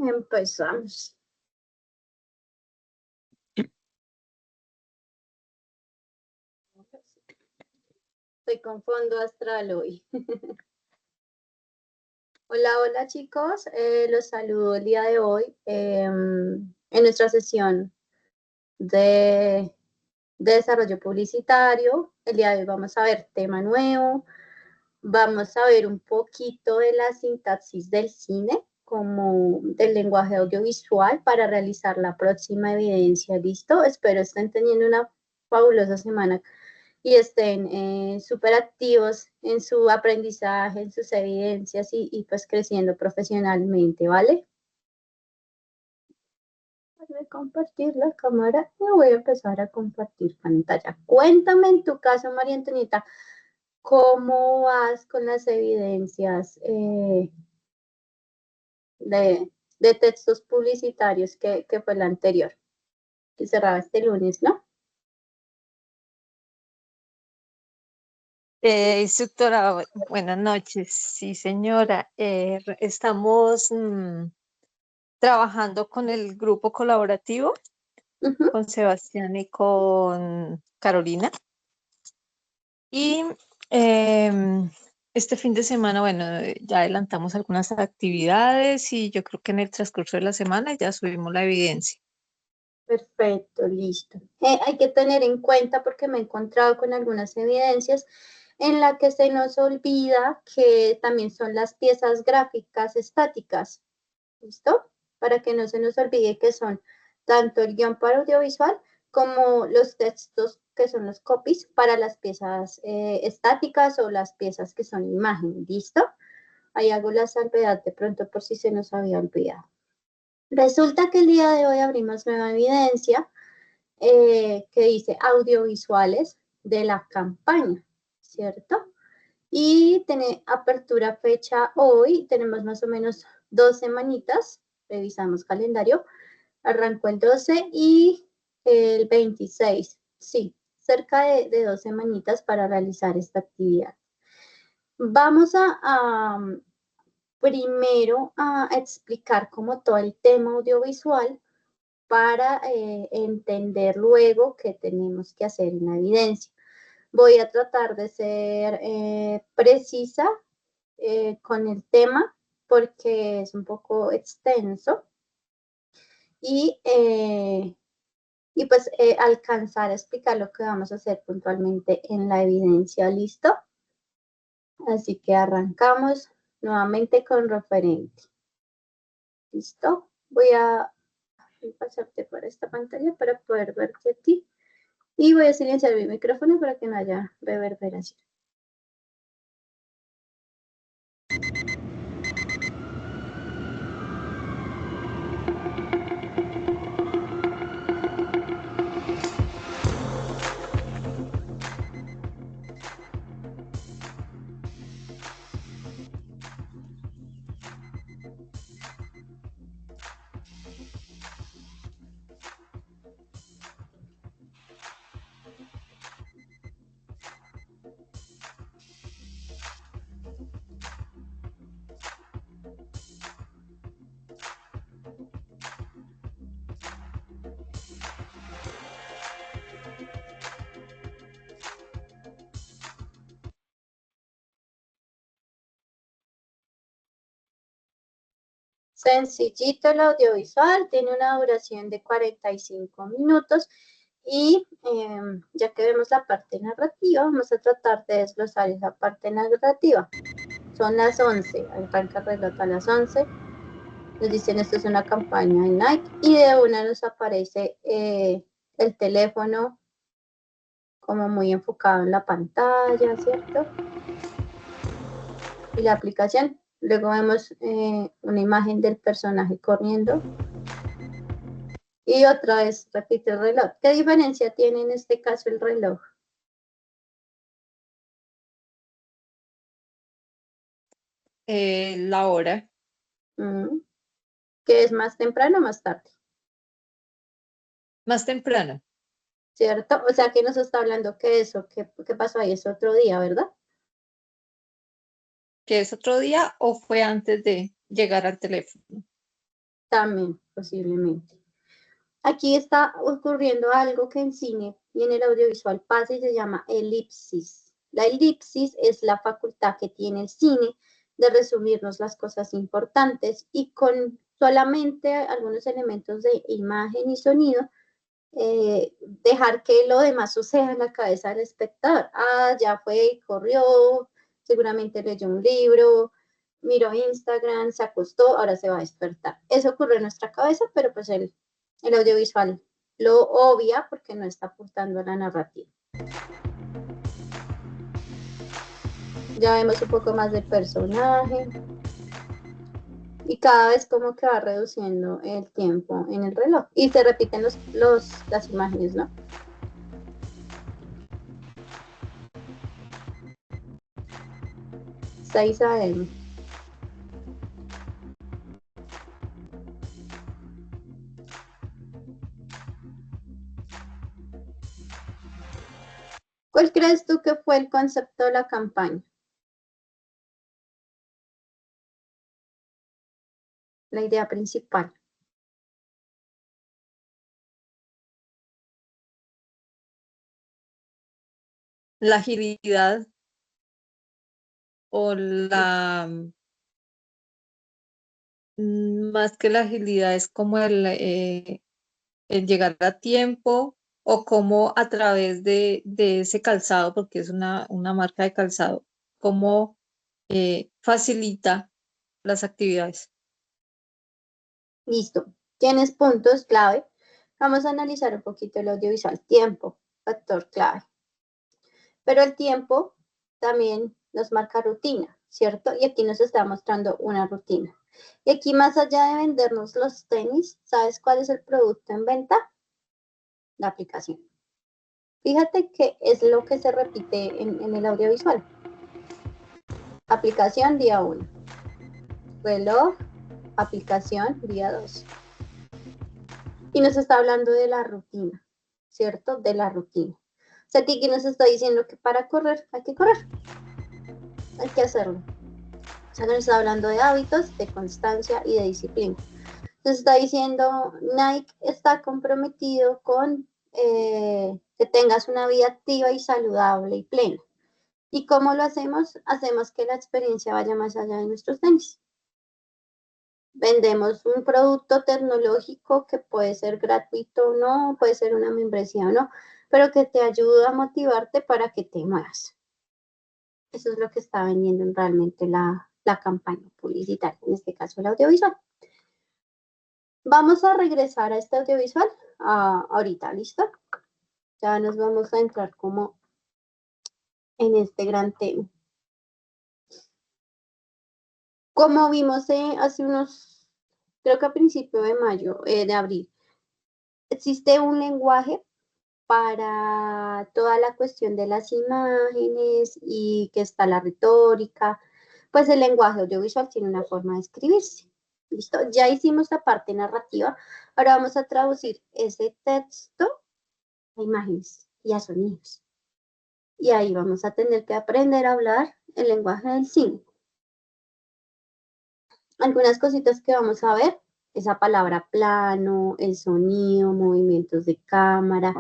Empezamos. Estoy con fondo astral hoy. Hola, hola chicos, los saludo el día de hoy en nuestra sesión de desarrollo publicitario. El día de hoy vamos a ver tema nuevo, vamos a ver un poquito de la sintaxis del cine, como del lenguaje audiovisual para realizar la próxima evidencia. ¿Listo? Espero estén teniendo una fabulosa semana y estén súper activos en su aprendizaje, en sus evidencias y pues creciendo profesionalmente, ¿vale? Voy a compartir la cámara y voy a empezar a compartir pantalla. Cuéntame en tu caso, María Antonieta, ¿cómo vas con las evidencias de textos publicitarios que fue la anterior, que cerraba este lunes, ¿no? Instructora, buenas noches. Sí, señora. Estamos trabajando con el grupo colaborativo, con Sebastián y con Carolina. Y este fin de semana, bueno, ya adelantamos algunas actividades y yo creo que en el transcurso de la semana ya subimos la evidencia. Perfecto, listo. Hay que tener en cuenta, porque me he encontrado con algunas evidencias en la que se nos olvida que también son las piezas gráficas estáticas, ¿listo? Para que no se nos olvide que son tanto el guión para audiovisual como los textos que son los copies para las piezas estáticas o las piezas que son imagen, ¿listo? Ahí hago la salvedad de pronto por si se nos había olvidado. Resulta que el día de hoy abrimos nueva evidencia que dice audiovisuales de la campaña, ¿cierto? Y tiene apertura fecha hoy, tenemos más o menos 2 semanitas, revisamos calendario, arrancó el 12 y el 26, sí, cerca de 2 semanitas para realizar esta actividad. Vamos primero a explicar como todo el tema audiovisual para entender luego qué tenemos que hacer en la evidencia. Voy a tratar de ser precisa con el tema porque es un poco extenso y pues alcanzar a explicar lo que vamos a hacer puntualmente en la evidencia. ¿Listo? Así que arrancamos nuevamente con referente. ¿Listo? Voy a pasarte por esta pantalla para poder verte a ti. Y voy a silenciar mi micrófono para que no haya reverberación. Sencillito el audiovisual, tiene una duración de 45 minutos y ya que vemos la parte narrativa, vamos a tratar de desglosar esa parte narrativa. Son las 11, arranca el reloj a las 11. Nos dicen esto es una campaña de Nike y de una nos aparece el teléfono como muy enfocado en la pantalla, ¿cierto? Y la aplicación. Luego vemos una imagen del personaje corriendo. Y otra vez repite el reloj. ¿Qué diferencia tiene en este caso el reloj? La hora. ¿Que es más temprano o más tarde? Más temprano. ¿Cierto? O sea que nos está hablando que eso, ¿qué pasó ahí? Es otro día, ¿verdad? ¿Que es otro día o fue antes de llegar al teléfono? También, posiblemente. Aquí está ocurriendo algo que en cine y en el audiovisual pasa y se llama elipsis. La elipsis es la facultad que tiene el cine de resumirnos las cosas importantes y con solamente algunos elementos de imagen y sonido, dejar que lo demás suceda en la cabeza del espectador. Ah, ya fue, corrió, seguramente leyó un libro, miró Instagram, se acostó, ahora se va a despertar. Eso ocurre en nuestra cabeza, pero pues el audiovisual lo obvia porque no está aportando a la narrativa. Ya vemos un poco más del personaje y cada vez como que va reduciendo el tiempo en el reloj y se repiten las imágenes, ¿no? 6 a.m. ¿Cuál crees tú que fue el concepto de la campaña? La idea principal. La agilidad o más que la agilidad es como el llegar a tiempo o cómo a través de ese calzado, porque es una marca de calzado, cómo facilita las actividades. Listo. Tienes puntos clave. Vamos a analizar un poquito el audiovisual. Tiempo, factor clave. Pero el tiempo también nos marca rutina, ¿cierto? Y aquí nos está mostrando una rutina. Y aquí más allá de vendernos los tenis, ¿sabes cuál es el producto en venta? La aplicación. Fíjate que es lo que se repite en el audiovisual. Aplicación día 1. Reloj, aplicación día 2. Y nos está hablando de la rutina, ¿cierto? De la rutina. O sea, aquí nos está diciendo que para correr hay que correr. Hay que hacerlo. O sea, nos está hablando de hábitos, de constancia y de disciplina. Nos está diciendo, Nike está comprometido con que tengas una vida activa y saludable y plena. ¿Y cómo lo hacemos? Hacemos que la experiencia vaya más allá de nuestros tenis. Vendemos un producto tecnológico que puede ser gratuito o no, puede ser una membresía o no, pero que te ayuda a motivarte para que te muevas. Eso es lo que está vendiendo realmente la campaña publicitaria, en este caso el audiovisual. Vamos a regresar a este audiovisual ahorita, ¿listo? Ya nos vamos a entrar como en este gran tema. Como vimos hace unos, creo que a principio de mayo, de abril, existe un lenguaje para toda la cuestión de las imágenes y que está la retórica, pues el lenguaje audiovisual tiene una forma de escribirse. ¿Listo? Ya hicimos la parte narrativa, ahora vamos a traducir ese texto a imágenes y a sonidos. Y ahí vamos a tener que aprender a hablar el lenguaje del cine. Algunas cositas que vamos a ver, esa palabra plano, el sonido, movimientos de cámara,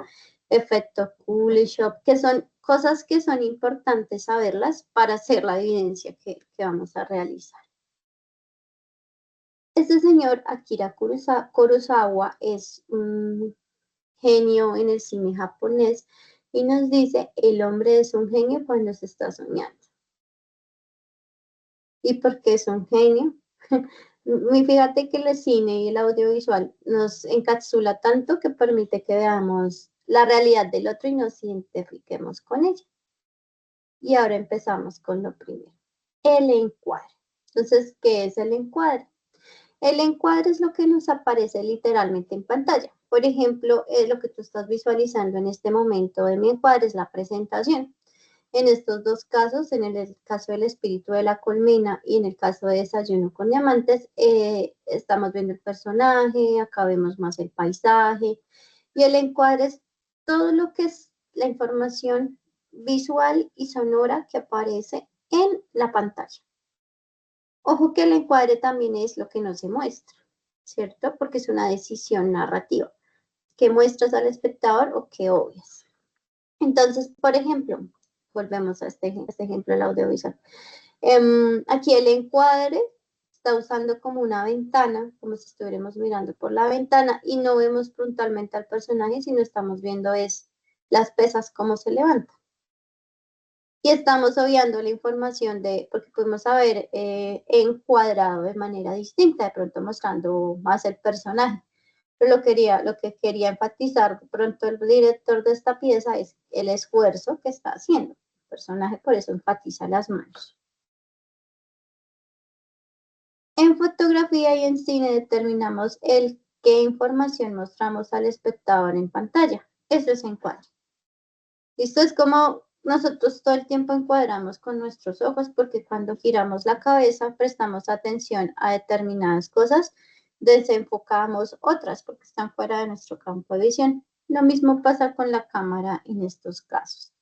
efecto Kuleshov, que son cosas que son importantes saberlas para hacer la evidencia que vamos a realizar. Este señor Akira Kurosawa es un genio en el cine japonés y nos dice, el hombre es un genio cuando se está soñando. ¿Y por qué es un genio? Fíjate que el cine y el audiovisual nos encapsula tanto que permite que veamos la realidad del otro y nos identifiquemos con ella. Y ahora empezamos con lo primero, el encuadre. Entonces, ¿qué es el encuadre? El encuadre es lo que nos aparece literalmente en pantalla. Por ejemplo, lo que tú estás visualizando en este momento de mi encuadre es la presentación. En estos dos casos, en el caso del espíritu de la colmena y en el caso de Desayuno con Diamantes, estamos viendo el personaje, acá vemos más el paisaje y el encuadre es todo lo que es la información visual y sonora que aparece en la pantalla. Ojo que el encuadre también es lo que no se muestra, ¿cierto? Porque es una decisión narrativa. ¿Qué muestras al espectador o qué obvias? Entonces, por ejemplo, volvemos a este ejemplo del audiovisual. Aquí el encuadre está usando como una ventana, como si estuviéramos mirando por la ventana y no vemos frontalmente al personaje, sino estamos viendo es las pesas cómo se levantan. Y estamos obviando la información porque pudimos haber encuadrado de manera distinta, de pronto mostrando más el personaje. Pero lo que quería enfatizar de pronto el director de esta pieza es el esfuerzo que está haciendo. El personaje por eso enfatiza las manos. En fotografía y en cine determinamos qué información mostramos al espectador en pantalla. Eso es encuadre. Esto es como nosotros todo el tiempo encuadramos con nuestros ojos porque cuando giramos la cabeza prestamos atención a determinadas cosas, desenfocamos otras porque están fuera de nuestro campo de visión. Lo mismo pasa con la cámara en estos casos.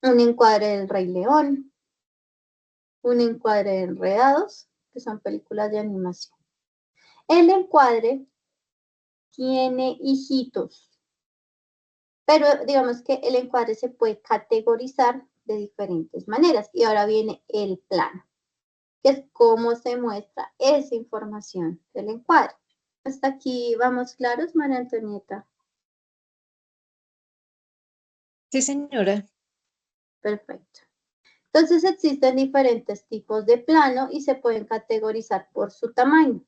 Un encuadre del Rey León, un encuadre de Enredados, que son películas de animación. El encuadre tiene hijitos, pero digamos que el encuadre se puede categorizar de diferentes maneras. Y ahora viene el plano, que es cómo se muestra esa información del encuadre. Hasta aquí vamos claros, María Antonieta. Sí, señora. Perfecto. Entonces existen diferentes tipos de plano y se pueden categorizar por su tamaño.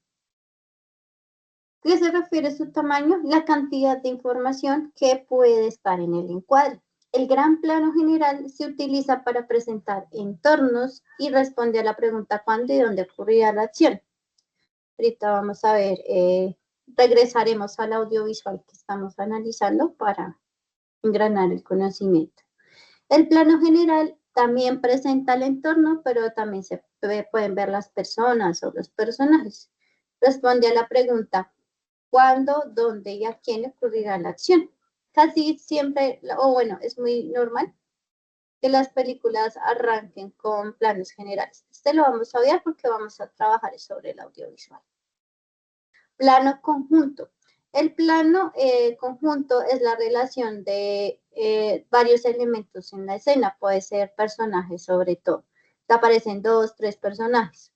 ¿Qué se refiere a su tamaño? La cantidad de información que puede estar en el encuadre. El gran plano general se utiliza para presentar entornos y responde a la pregunta cuándo y dónde ocurrirá la acción. Ahorita vamos a ver, regresaremos al audiovisual que estamos analizando para engranar el conocimiento. El plano general también presenta el entorno, pero también se pueden ver las personas o los personajes. Responde a la pregunta cuándo, dónde y a quién ocurrirá la acción. Casi siempre, o bueno, es muy normal que las películas arranquen con planos generales. Este lo vamos a obviar porque vamos a trabajar sobre el audiovisual. Plano conjunto. El plano conjunto es la relación de varios elementos en la escena. Puede ser personajes sobre todo. Te aparecen 2, 3 personajes.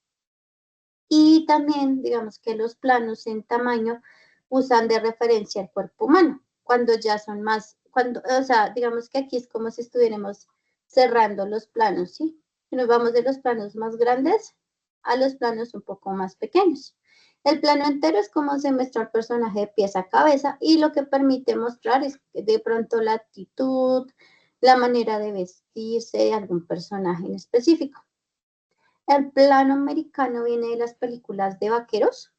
Y también, digamos que los planos en tamaño usan de referencia el cuerpo humano. Cuando ya son más, o sea, digamos que aquí es como si estuviéramos cerrando los planos, ¿sí? Y nos vamos de los planos más grandes a los planos un poco más pequeños. El plano entero es como se muestra el personaje de pies a cabeza y lo que permite mostrar es de pronto la actitud, la manera de vestirse de algún personaje en específico. El plano americano viene de las películas de vaqueros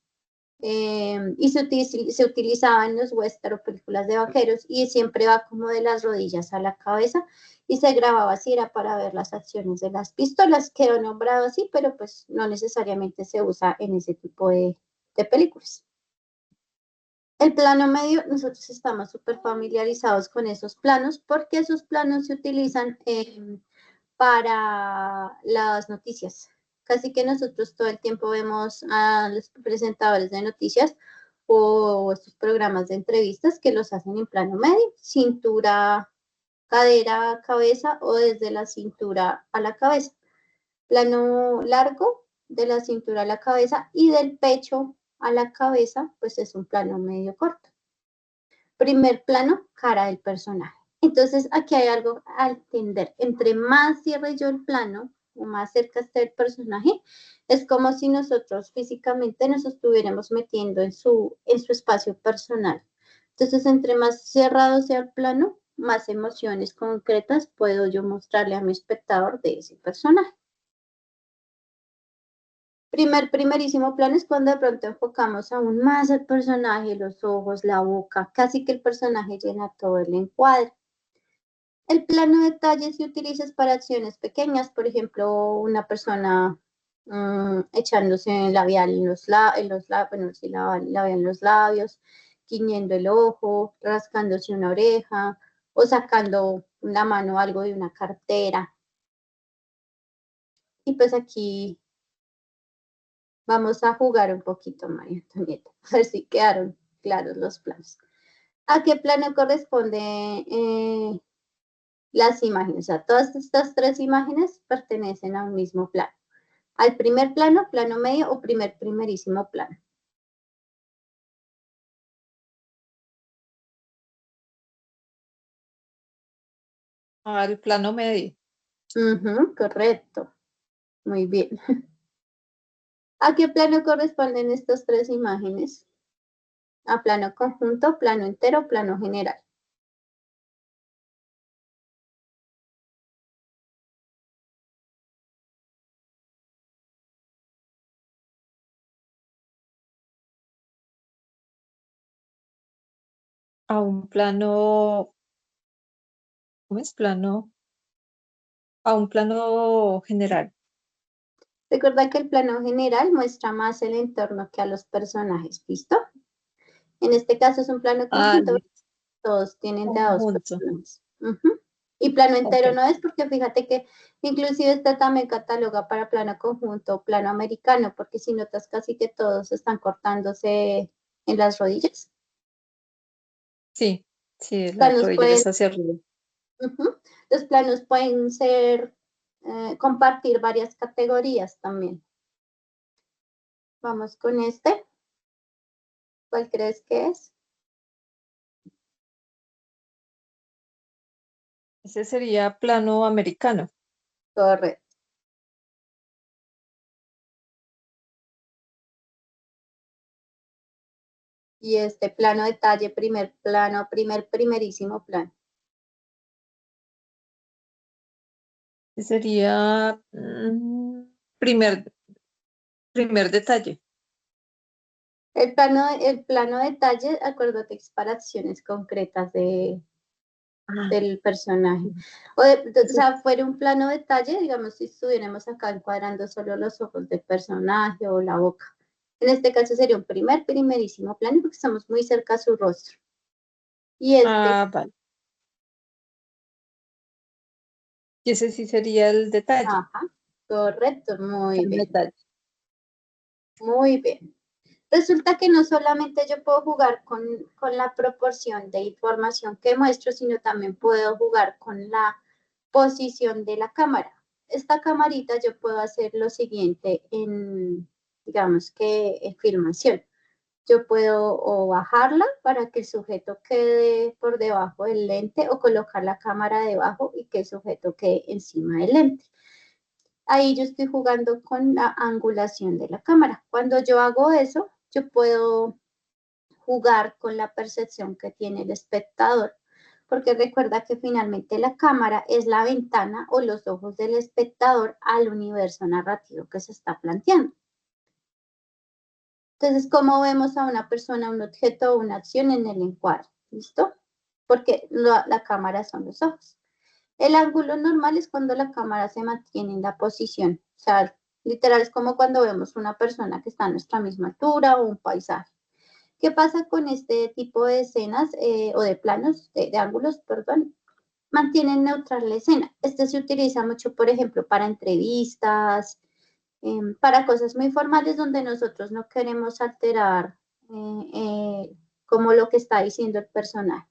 y se utilizaba en los western o películas de vaqueros y siempre va como de las rodillas a la cabeza y se grababa así, era para ver las acciones de las pistolas. Quedó nombrado así, pero pues no necesariamente se usa en ese tipo de películas. El plano medio, nosotros estamos súper familiarizados con esos planos porque esos planos se utilizan para las noticias. Casi que nosotros todo el tiempo vemos a los presentadores de noticias o estos programas de entrevistas que los hacen en plano medio, cintura, cadera, cabeza o desde la cintura a la cabeza. Plano largo de la cintura a la cabeza y del pecho a la cabeza, pues es un plano medio corto. Primer plano, cara del personaje. Entonces, aquí hay algo a entender. Entre más cierre yo el plano o más cerca esté el personaje, es como si nosotros físicamente nos estuviéramos metiendo en su espacio personal. Entonces, entre más cerrado sea el plano, más emociones concretas puedo yo mostrarle a mi espectador de ese personaje. Primerísimo plano es cuando de pronto enfocamos aún más al personaje, los ojos, la boca, casi que el personaje llena todo el encuadre. El plano de detalle se utiliza para acciones pequeñas, por ejemplo, una persona echándose labial bueno, sí, labial en los labios, guiñando el ojo, rascándose una oreja o sacando la mano algo de una cartera. Y pues aquí Vamos a jugar un poquito, María Antonieta, a ver si quedaron claros los planos. ¿A qué plano corresponde las imágenes? O sea, todas estas tres imágenes pertenecen a un mismo plano. Al primer plano, plano medio o primerísimo plano. Al plano medio. Correcto. Muy bien. ¿A qué plano corresponden estas tres imágenes? A plano conjunto, plano entero, plano general. A un plano, ¿cómo es? Plano, a un plano general. Recuerda que el plano general muestra más el entorno que a los personajes, ¿listo? En este caso es un plano Ah, conjunto, todos tienen de a dos conjunto. personas. Y plano Ok. entero no es porque fíjate que inclusive este también cataloga para plano conjunto, plano americano, porque si notas casi que todos están cortándose en las rodillas. Sí, sí, las Planos pueden, rodillas hacia arriba. los planos pueden ser, compartir varias categorías también. Vamos con este. ¿Cuál crees que es? Ese sería plano americano. Correcto. Y este plano detalle, primer plano, primerísimo plano. Ese sería primer, primer detalle. El plano detalle, acuérdate, es para acciones concretas Ah, del personaje. O ese- sea, fuera un plano detalle, digamos, si estuviéramos acá encuadrando solo los ojos del personaje o la boca. En este caso sería un primerísimo plano porque estamos muy cerca a su rostro. Y este, vale. Y ese sí sería el detalle. ajá, correcto, muy El bien, detalle. muy bien. Resulta que no solamente yo puedo jugar con la proporción de información que muestro, sino también puedo jugar con la posición de la cámara. Esta camarita yo puedo hacer lo siguiente en, digamos que en filmación. Yo puedo o bajarla para que el sujeto quede por debajo del lente o colocar la cámara debajo y que el sujeto quede encima del lente. Ahí yo estoy jugando con la angulación de la cámara. Cuando yo hago eso, yo puedo jugar con la percepción que tiene el espectador, porque recuerda que finalmente la cámara es la ventana o los ojos del espectador al universo narrativo que se está planteando. Entonces, ¿cómo vemos a una persona, un objeto o una acción en el encuadre? ¿Listo? Porque la cámara son los ojos. El ángulo normal es cuando la cámara se mantiene en la posición. O sea, literal es como cuando vemos una persona que está a nuestra misma altura o un paisaje. ¿Qué pasa con este tipo de escenas o de planos, de ángulos, perdón? Mantienen neutral la escena. Este se utiliza mucho, por ejemplo, para entrevistas, para cosas muy formales donde nosotros no queremos alterar como lo que está diciendo el personaje.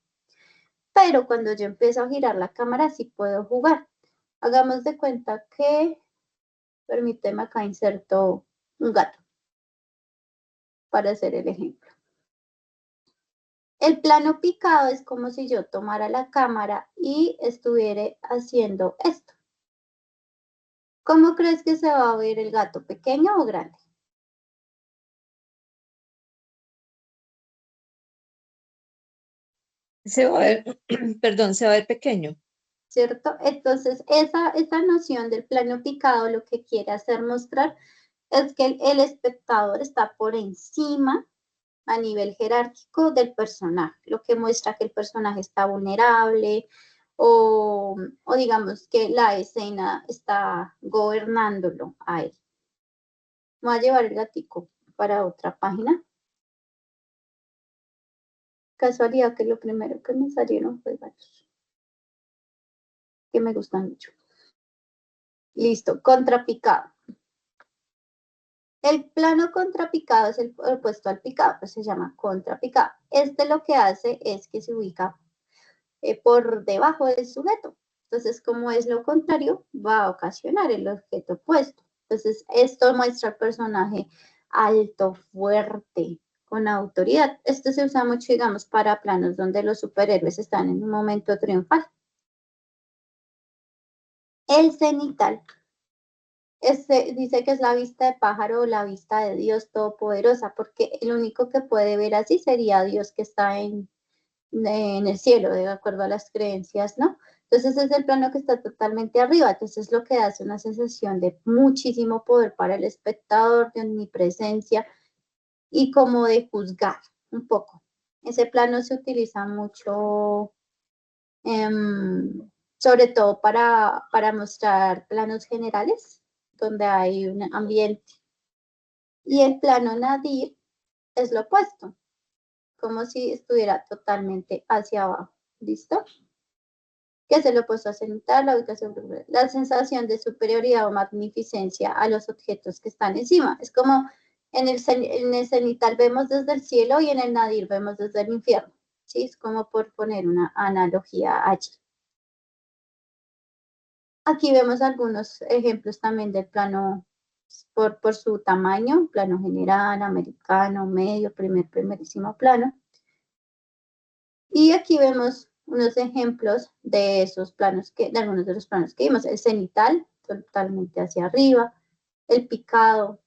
Pero cuando yo empiezo a girar la cámara, sí puedo jugar. Hagamos de cuenta que, permíteme acá inserto un gato para hacer el ejemplo. El plano picado es como si yo tomara la cámara y estuviera haciendo esto. ¿Cómo crees que se va a ver el gato? ¿Pequeño o grande? Se va a ver, perdón, se va a ver pequeño. ¿Cierto? Entonces, esa noción del plano picado lo que quiere hacer mostrar es que el espectador está por encima a nivel jerárquico del personaje, lo que muestra que el personaje está vulnerable o digamos que la escena está gobernándolo a él. Voy a llevar el gatico para otra página. Casualidad que lo primero que me salieron fue gatos, que me gustan mucho. Listo, contrapicado. El plano contrapicado es el opuesto al picado, pues se llama contrapicado. Este lo que hace es que se ubica por debajo del sujeto. Entonces, como es lo contrario, va a ocasionar el objeto opuesto. Entonces, esto muestra al personaje alto, fuerte, con autoridad. Esto se usa mucho, digamos, para planos donde los superhéroes están en un momento triunfal. El cenital. Dice que es la vista de pájaro o la vista de Dios Todopoderosa, porque el único que puede ver así sería Dios que está en el cielo, de acuerdo a las creencias, ¿no? Entonces es el plano que está totalmente arriba, entonces lo que hace una sensación de muchísimo poder para el espectador, de omnipresencia y como de juzgar un poco. Ese plano se utiliza mucho, sobre todo para mostrar planos generales, donde hay un ambiente. Y el plano nadir es lo opuesto, como si estuviera totalmente hacia abajo. ¿Listo? Que se lo opuesto a cenital, la ubicación, la sensación de superioridad o magnificencia a los objetos que están encima. Es como en el cenital vemos desde el cielo y en el nadir vemos desde el infierno. ¿Sí? Es como por poner una analogía allí. Aquí vemos algunos ejemplos también del plano por su tamaño, plano general, americano, medio, primerísimo plano. Y aquí vemos unos ejemplos de esos planos, de algunos de los planos que vimos. El cenital, totalmente hacia arriba, el picado,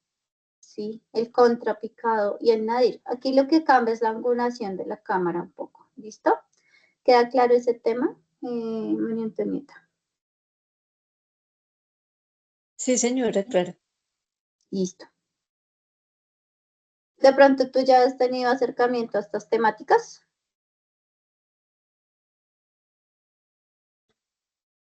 ¿sí? El contrapicado y el nadir. Aquí lo que cambia es la angulación de la cámara un poco. ¿Listo? ¿Queda claro ese tema, María Antonieta? Sí, señora, claro. Listo. De pronto tú ya has tenido acercamiento a estas temáticas.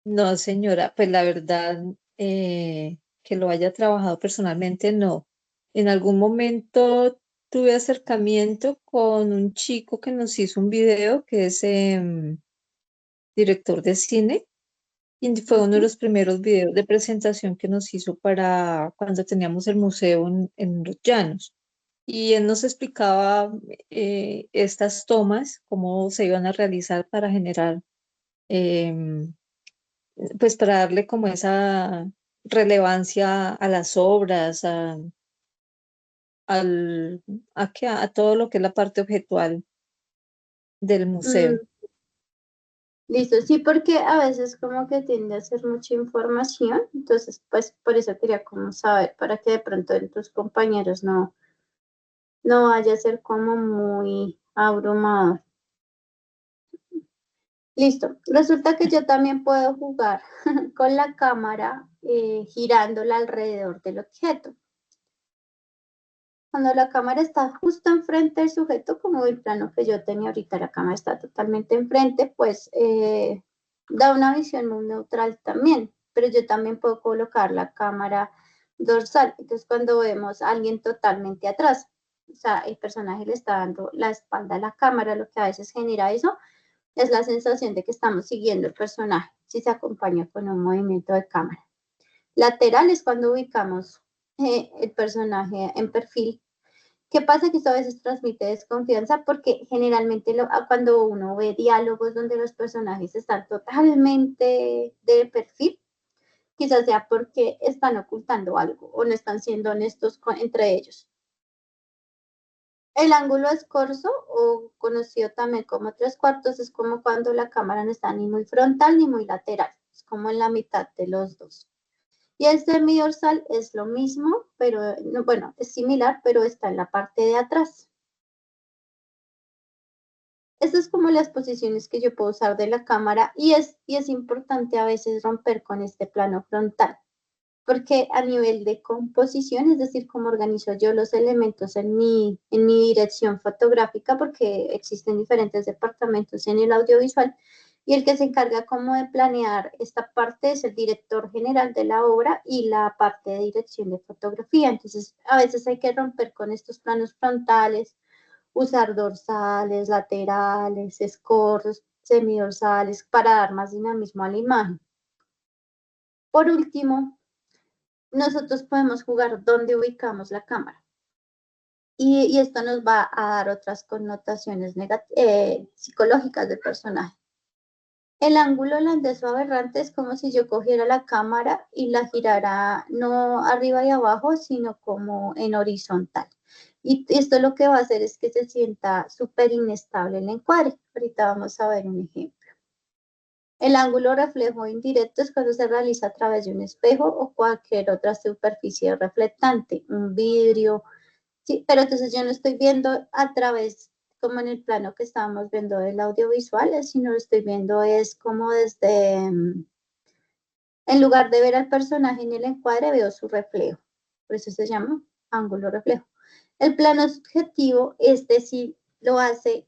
No, señora, pues la verdad, que lo haya trabajado personalmente, no. En algún momento tuve acercamiento con un chico que nos hizo un video, que es director de cine, y fue uno de Ujú. los primeros videos de presentación que nos hizo para cuando teníamos el museo en Los Llanos. Y él nos explicaba estas tomas, cómo se iban a realizar para generar em, pues para darle como esa relevancia a las obras, al, a todo lo que es la parte objetual del museo. Mm, listo, sí, porque a veces como que tiende a ser mucha información, entonces pues por eso quería como saber, para que de pronto en tus compañeros no vaya a ser como muy abrumador. Listo, resulta que yo también puedo jugar con la cámara girándola alrededor del objeto. Cuando la cámara está justo enfrente del sujeto, como el plano que yo tenía ahorita, la cámara está totalmente enfrente, pues da una visión muy neutral también, pero yo también puedo colocar la cámara dorsal. Entonces, cuando vemos a alguien totalmente atrás, o sea, el personaje le está dando la espalda a la cámara, lo que a veces genera eso es la sensación de que estamos siguiendo el personaje, si se acompaña con un movimiento de cámara. Lateral es cuando ubicamos el personaje en perfil. ¿Qué pasa? Que esto a veces transmite desconfianza porque generalmente cuando uno ve diálogos donde los personajes están totalmente de perfil, quizás sea porque están ocultando algo o no están siendo honestos entre ellos. El ángulo escorzo, o conocido también como tres cuartos, es como cuando la cámara no está ni muy frontal ni muy lateral, es como en la mitad de los dos. Y el semidorsal es lo mismo, pero no, bueno, es similar, pero está en la parte de atrás. Estas es como las posiciones que yo puedo usar de la cámara y es importante a veces romper con este plano frontal, porque a nivel de composición, es decir, cómo organizo yo los elementos en mi dirección fotográfica, porque existen diferentes departamentos en el audiovisual, y el que se encarga como de planear esta parte es el director general de la obra y la parte de dirección de fotografía. Entonces, a veces hay que romper con estos planos frontales, usar dorsales, laterales, escorros, semidorsales para dar más dinamismo a la imagen. Por último, nosotros podemos jugar dónde ubicamos la cámara. Y esto nos va a dar otras connotaciones psicológicas del personaje. El ángulo holandés o aberrante es como si yo cogiera la cámara y la girara no arriba y abajo, sino como en horizontal. Y esto lo que va a hacer es que se sienta súper inestable el encuadre. Ahorita vamos a ver un ejemplo. El ángulo reflejo indirecto es cuando se realiza a través de un espejo o cualquier otra superficie reflectante, un vidrio. Sí, pero entonces yo no estoy viendo a través, como en el plano que estábamos viendo del audiovisual, sino lo estoy viendo es como desde, en lugar de ver al personaje en el encuadre, veo su reflejo. Por eso se llama ángulo reflejo. El plano subjetivo, este sí lo hace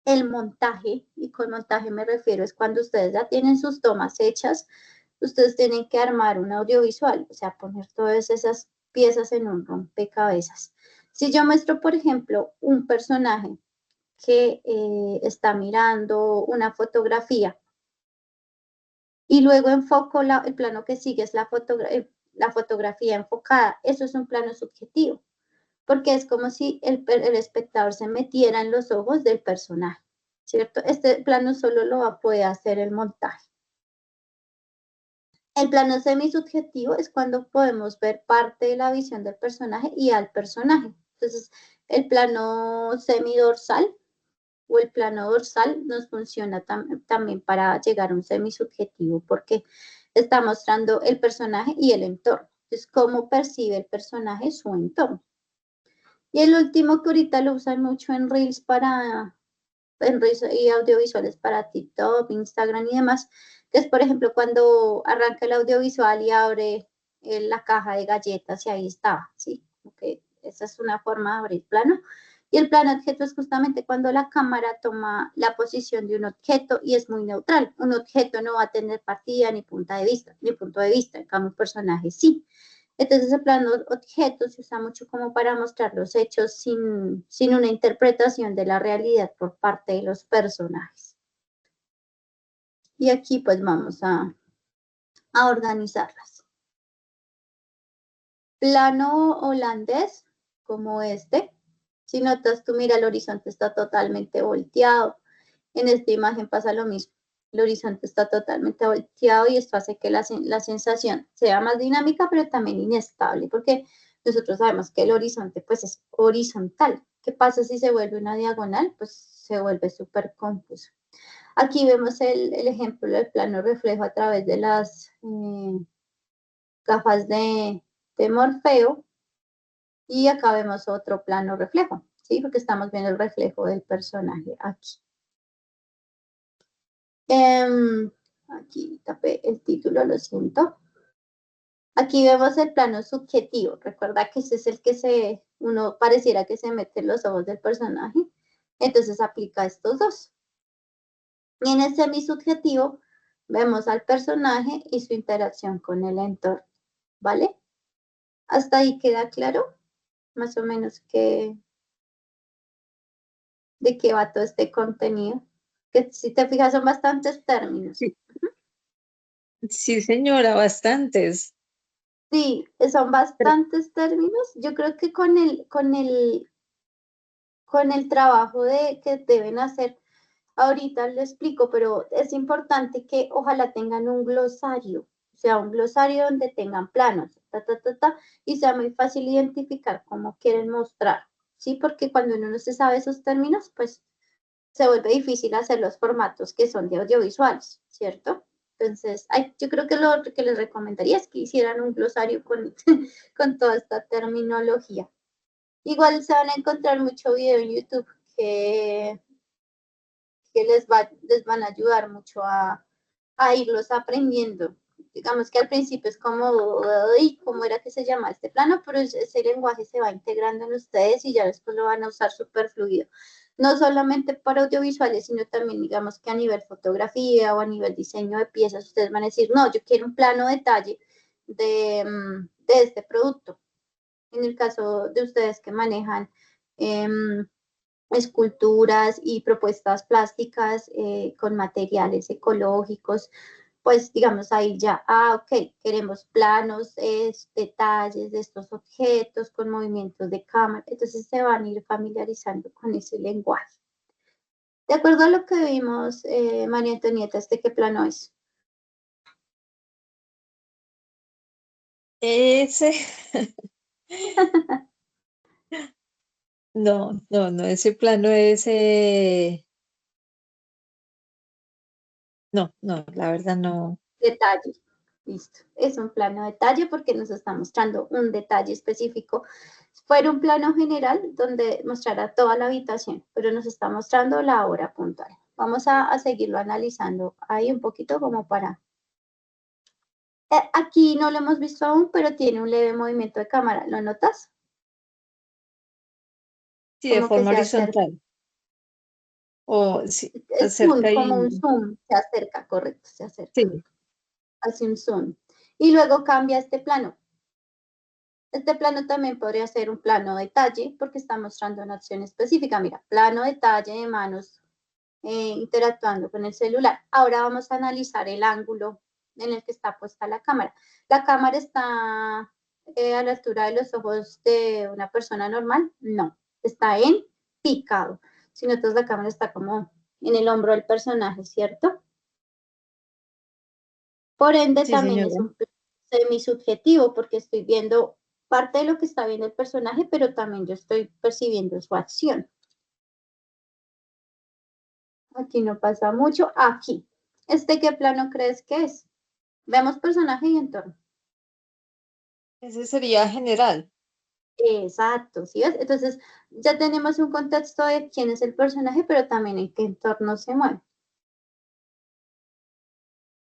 el montaje, y con montaje me refiero es cuando ustedes ya tienen sus tomas hechas, ustedes tienen que armar un audiovisual, o sea, poner todas esas piezas en un rompecabezas. Si yo muestro, por ejemplo, un personaje que está mirando una fotografía y luego enfoco el plano que sigue es la fotografía enfocada, eso es un plano subjetivo, porque es como si el espectador se metiera en los ojos del personaje, ¿cierto? Este plano solo lo puede hacer el montaje. El plano semisubjetivo es cuando podemos ver parte de la visión del personaje y al personaje. Entonces, el plano semidorsal o el plano dorsal nos funciona también para llegar a un semisubjetivo porque está mostrando el personaje y el entorno. Entonces, cómo percibe el personaje su entorno. Y el último que ahorita lo usan mucho en Reels y audiovisuales para TikTok, Instagram y demás, que es por ejemplo cuando arranca el audiovisual y abre la caja de galletas y ahí está, ¿sí? Okay. Esa es una forma de abrir plano. Y el plano objeto es justamente cuando la cámara toma la posición de un objeto y es muy neutral. Un objeto no va a tener partida ni punta de vista, ni punto de vista, en cambio un personaje sí. Entonces el plano objeto se usa mucho como para mostrar los hechos sin una interpretación de la realidad por parte de los personajes. Y aquí pues vamos a organizarlas. Plano holandés, como este. Si notas, tú mira, el horizonte está totalmente volteado. En esta imagen pasa lo mismo. El horizonte está totalmente volteado y esto hace que la sensación sea más dinámica, pero también inestable, porque nosotros sabemos que el horizonte pues es horizontal. ¿Qué pasa si se vuelve una diagonal? Pues se vuelve súper confuso. Aquí vemos el ejemplo del plano reflejo a través de las gafas de Morfeo y acá vemos otro plano reflejo, ¿sí? Porque estamos viendo el reflejo del personaje aquí. Aquí tapé el título, lo siento. Aquí vemos el plano subjetivo. Recuerda que ese es el que uno pareciera que se mete en los ojos del personaje. Entonces aplica estos dos. Y en el semisubjetivo vemos al personaje y su interacción con el entorno. ¿Vale? Hasta ahí queda claro, más o menos de qué va todo este contenido. Que si te fijas son bastantes términos. Sí, sí, señora, bastantes. Sí, son bastantes términos. Yo creo que con el trabajo que deben hacer, ahorita lo explico, pero es importante que ojalá tengan un glosario, o sea, un glosario donde tengan planos, y sea muy fácil identificar cómo quieren mostrar, ¿sí? Porque cuando uno no se sabe esos términos, pues se vuelve difícil hacer los formatos que son de audiovisuales, ¿cierto? Entonces, yo creo que lo que les recomendaría es que hicieran un glosario con, con toda esta terminología. Igual se van a encontrar mucho video en YouTube que, les van a ayudar mucho a irlos aprendiendo. Digamos que al principio es como, ¿cómo era que se llama este plano? Pero ese lenguaje se va integrando en ustedes y ya después lo van a usar súper fluido. No solamente para audiovisuales, sino también, digamos que a nivel fotografía o a nivel diseño de piezas, ustedes van a decir, no, yo quiero un plano detalle de este producto. En el caso de ustedes que manejan esculturas y propuestas plásticas con materiales ecológicos, pues digamos ahí ya, ok, queremos planos, detalles de estos objetos con movimientos de cámara, entonces se van a ir familiarizando con ese lenguaje. De acuerdo a lo que vimos, María Antonieta, ¿este qué plano es? Ese, no, ese plano es, no, la verdad no. Detalle. Listo. Es un plano detalle porque nos está mostrando un detalle específico. Fuera un plano general donde mostrará toda la habitación, pero nos está mostrando la hora puntual. Vamos a seguirlo analizando ahí un poquito como para... aquí no lo hemos visto aún, pero tiene un leve movimiento de cámara. ¿Lo notas? Sí, de Como que forma se acerca. horizontal. O sí, Es zoom, acerca como un y zoom. Se acerca, correcto, se acerca. sí, Hace un zoom. Y luego cambia este plano. Este plano también podría ser un plano detalle porque está mostrando una acción específica. Mira, plano detalle de manos interactuando con el celular. Ahora vamos a analizar el ángulo en el que está puesta la cámara. La cámara está a la altura de los ojos de una persona normal. No, está en picado. Si notas, la cámara está como en el hombro del personaje, ¿cierto? Por ende, sí, también señora. es un plano semisubjetivo porque estoy viendo parte de lo que está viendo el personaje, pero también yo estoy percibiendo su acción. Aquí no pasa mucho. Aquí. ¿Este qué plano crees que es? Vemos personaje y entorno. Ese sería general. Exacto, ¿sí ves? Entonces ya tenemos un contexto de quién es el personaje, pero también en qué entorno se mueve.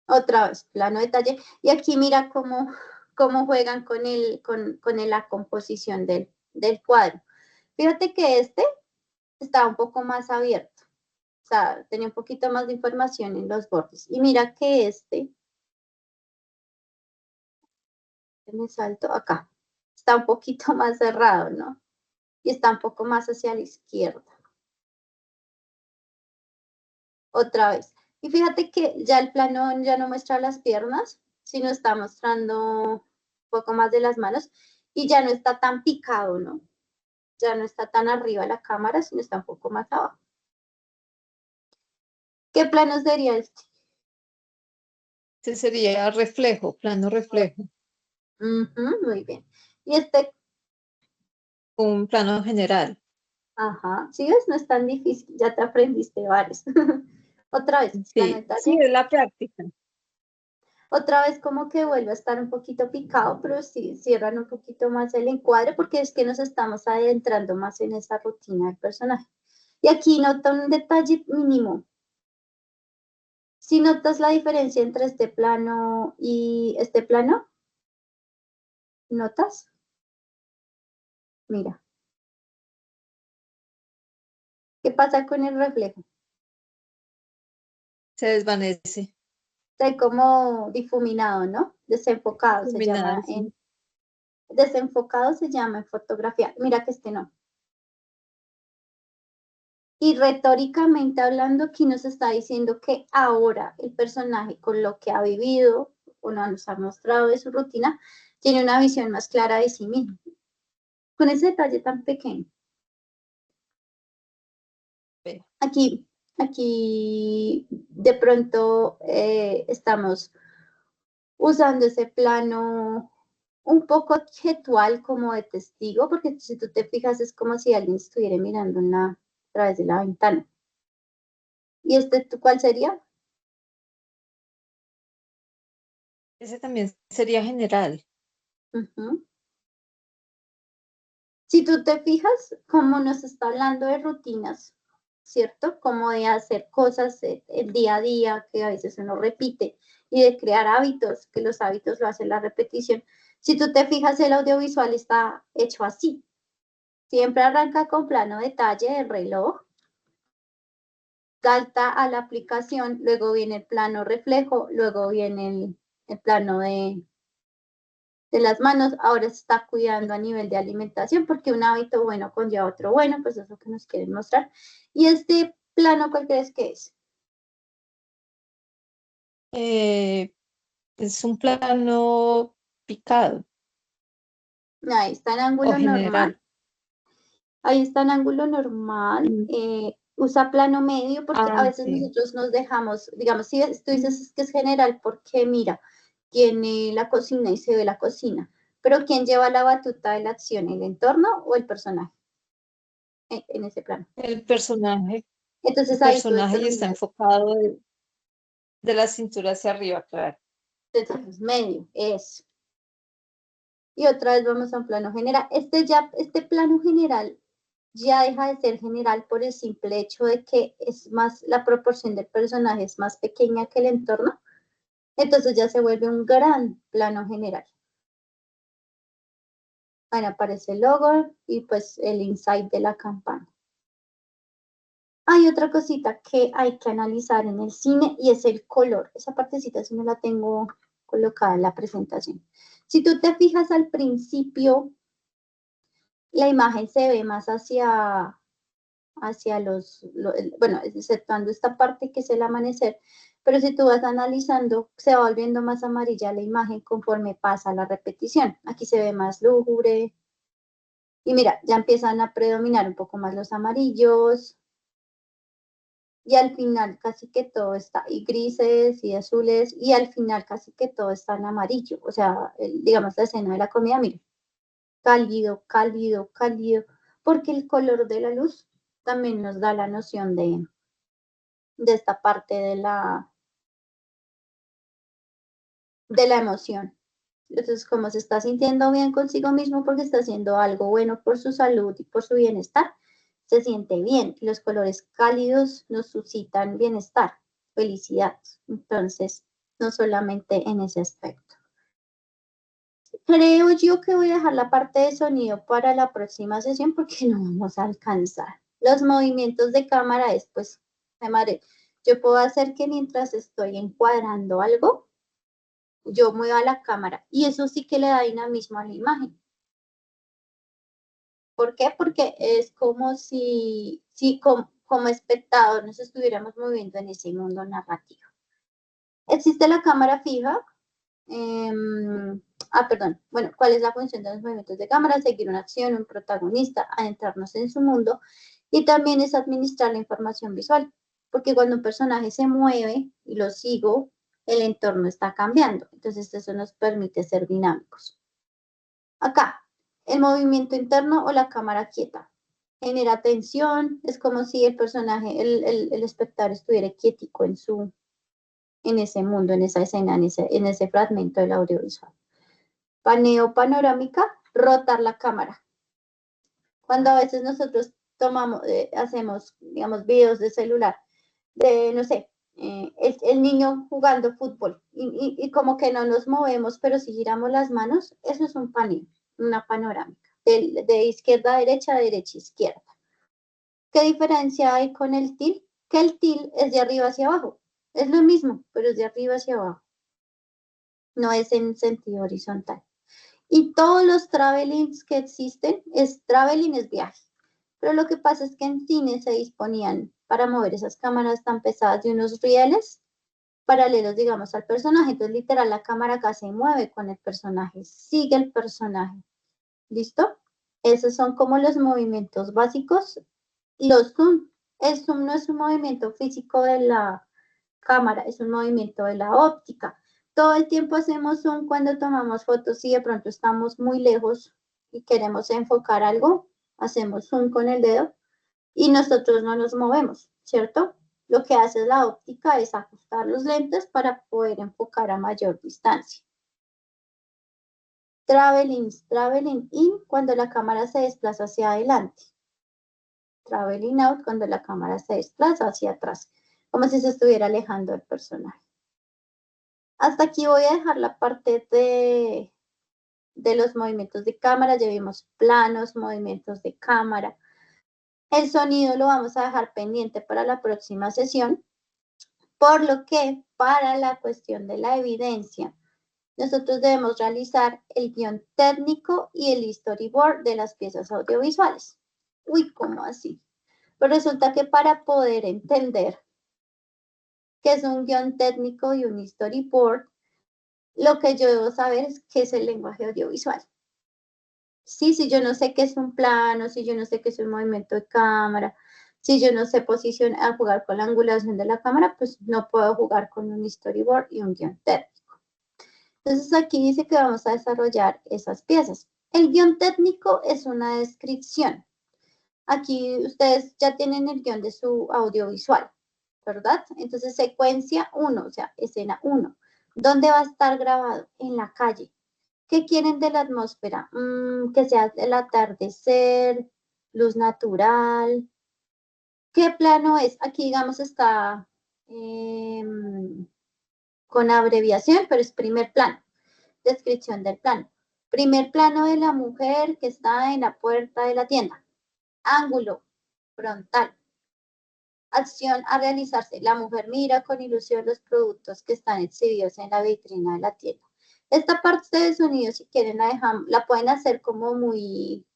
Otra vez, plano detalle. Y aquí mira cómo juegan con la composición del cuadro. Fíjate que este está un poco más abierto. O sea, tenía un poquito más de información en los bordes. Y mira que me salto acá, está un poquito más cerrado, ¿no? Y está un poco más hacia la izquierda. Otra vez. Y fíjate que ya el plano ya no muestra las piernas, sino está mostrando un poco más de las manos y ya no está tan picado, ¿no? Ya no está tan arriba la cámara, sino está un poco más abajo. ¿Qué plano sería este? Ese sería reflejo, plano reflejo. Muy bien. Y este, Un plano general. ajá, ¿sí ves? No es tan difícil, ya te aprendiste varios. Otra vez, plano Sí, sí, detalle. es la práctica. Otra vez como que vuelve a estar un poquito picado, pero sí cierran un poquito más el encuadre porque es que nos estamos adentrando más en esa rutina del personaje. Y aquí nota un detalle mínimo. Si notas la diferencia entre este plano y este plano, ¿notas? Mira, ¿qué pasa con el reflejo? Se desvanece. Está como difuminado, ¿no? Desenfocado se Iluminado, llama sí. desenfocado se llama en fotografía. Mira que este no. Y retóricamente hablando, aquí nos está diciendo que ahora el personaje, con lo que ha vivido o nos ha mostrado de su rutina, tiene una visión más clara de sí mismo. Con ese detalle tan pequeño. Ve. Aquí de pronto estamos usando ese plano un poco objetual como de testigo, porque si tú te fijas es como si alguien estuviera mirando a través de la ventana. ¿Y este cuál sería? Ese también sería general. Ujú. Si tú te fijas, como nos está hablando de rutinas, ¿cierto? Como de hacer cosas el día a día, que a veces uno repite, y de crear hábitos, que los hábitos lo hace la repetición. Si tú te fijas, el audiovisual está hecho así. Siempre arranca con plano detalle del reloj, salta a la aplicación, luego viene el plano reflejo, luego viene el plano de las manos, ahora se está cuidando a nivel de alimentación porque un hábito bueno conlleva otro bueno, pues eso es lo que nos quieren mostrar. Y este plano, ¿cuál crees que es? Eh, es un plano picado Ahí está en o ángulo general. normal. Ahí está en ángulo normal. Mm. Usa plano medio porque a Ah, veces sí. nosotros nos dejamos, digamos, si tú dices que es general porque mira, tiene la cocina y se ve la cocina, pero ¿quién lleva la batuta de la acción? ¿El entorno o el personaje en ese plano? El personaje, el Entonces ahí tú personaje y está determinas, enfocado de la cintura hacia arriba, claro. entonces medio, es. Y otra vez vamos a un plano general. Este plano general ya deja de ser general por el simple hecho de que es más, la proporción del personaje es más pequeña que el entorno, entonces ya se vuelve un gran plano general. Ahí aparece el logo y pues el insight de la campaña. Hay otra cosita que hay que analizar en el cine y es el color. Esa partecita sí no la tengo colocada en la presentación. Si tú te fijas al principio, la imagen se ve más hacia bueno, exceptuando esta parte que es el amanecer, pero si tú vas analizando, se va volviendo más amarilla la imagen conforme pasa la repetición. Aquí se ve más lúgubre, y mira, ya empiezan a predominar un poco más los amarillos, y al final casi que todo está, y grises y azules, y al final casi que todo está en amarillo, o sea, digamos la escena de la comida, mira, cálido, cálido, cálido, porque el color de la luz también nos da la noción de esta parte de la emoción. Entonces, como se está sintiendo bien consigo mismo porque está haciendo algo bueno por su salud y por su bienestar, se siente bien. Los colores cálidos nos suscitan bienestar, felicidad. Entonces, no solamente en ese aspecto. Creo yo que voy a dejar la parte de sonido para la próxima sesión porque no vamos a alcanzar. Los movimientos de cámara es, pues, me maré. Yo puedo hacer que mientras estoy encuadrando algo, yo mueva la cámara y eso sí que le da dinamismo a la imagen. ¿Por qué? Porque es como si como espectador nos estuviéramos moviendo en ese mundo narrativo. Existe la cámara fija. eh, Perdón. Bueno, ¿cuál es la función de los movimientos de cámara? Seguir una acción, un protagonista, adentrarnos en su mundo y también es administrar la información visual, porque cuando un personaje se mueve y lo sigo, el entorno está cambiando. Entonces eso nos permite ser dinámicos. Acá, el movimiento interno o la cámara quieta. Genera tensión, es como si el personaje, el espectador estuviera quietico en ese mundo, en esa escena, en ese fragmento del audiovisual. Paneo panorámica, rotar la cámara. Cuando a veces nosotros hacemos, digamos, videos de celular, de, no sé, el niño jugando fútbol y como que no nos movemos, pero si giramos las manos, eso es un paneo, una panorámica, de izquierda a derecha, derecha a izquierda. ¿Qué diferencia hay con el til? Que el til es de arriba hacia abajo. Es lo mismo, pero es de arriba hacia abajo. No es en sentido horizontal. Y todos los travelings que existen, traveling es viaje. Pero lo que pasa es que en cine se disponían para mover esas cámaras tan pesadas de unos rieles paralelos, digamos, al personaje. Entonces, literal, la cámara acá se mueve con el personaje, sigue el personaje. ¿Listo? Esos son como los movimientos básicos. Los zoom. El zoom no es un movimiento físico de la cámara, es un movimiento de la óptica. Todo el tiempo hacemos zoom cuando tomamos fotos y de pronto estamos muy lejos y queremos enfocar algo, hacemos zoom con el dedo y nosotros no nos movemos, ¿cierto? Lo que hace la óptica es ajustar los lentes para poder enfocar a mayor distancia. Traveling in cuando la cámara se desplaza hacia adelante. Traveling out cuando la cámara se desplaza hacia atrás, como si se estuviera alejando del personaje. Hasta aquí voy a dejar la parte de los movimientos de cámara. Ya vimos planos, movimientos de cámara. El sonido lo vamos a dejar pendiente para la próxima sesión, por lo que para la cuestión de la evidencia, nosotros debemos realizar el guión técnico y el storyboard de las piezas audiovisuales. Uy, ¿cómo así? Pues resulta que para poder entender qué es un guión técnico y un storyboard, lo que yo debo saber es qué es el lenguaje audiovisual. Sí, si yo no sé qué es un plano, si yo no sé qué es un movimiento de cámara, si yo no sé posicionar, jugar con la angulación de la cámara, pues no puedo jugar con un storyboard y un guión técnico. Entonces aquí dice que vamos a desarrollar esas piezas. El guión técnico es una descripción. Aquí ustedes ya tienen el guión de su audiovisual, ¿verdad? Entonces secuencia 1, o sea, escena 1. ¿Dónde va a estar grabado? En la calle. ¿Qué quieren de la atmósfera? Que sea el atardecer, luz natural. ¿Qué plano es? Aquí, digamos, está con abreviación, pero es primer plano. Descripción del plano. Primer plano de la mujer que está en la puerta de la tienda. Ángulo frontal. Acción a realizarse. La mujer mira con ilusión los productos que están exhibidos en la vitrina de la tienda. Esta parte de sonido, si quieren, la pueden hacer como muy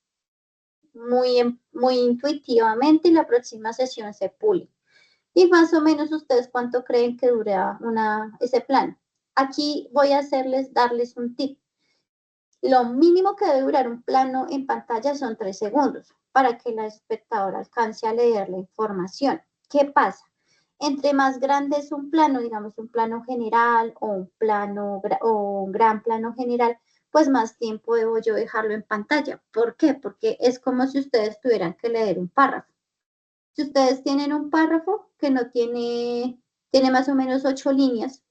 intuitivamente y la próxima sesión se pule. Y más o menos ustedes cuánto creen que dura ese plano. Aquí voy a darles un tip. Lo mínimo que debe durar un plano en pantalla son 3 segundos para que la espectadora alcance a leer la información. ¿Qué pasa? Entre más grande es un plano, digamos un plano general o un gran plano general, pues más tiempo debo yo dejarlo en pantalla. ¿Por qué? Porque es como si ustedes tuvieran que leer un párrafo. Si ustedes tienen un párrafo que no tiene más o menos 8 líneas,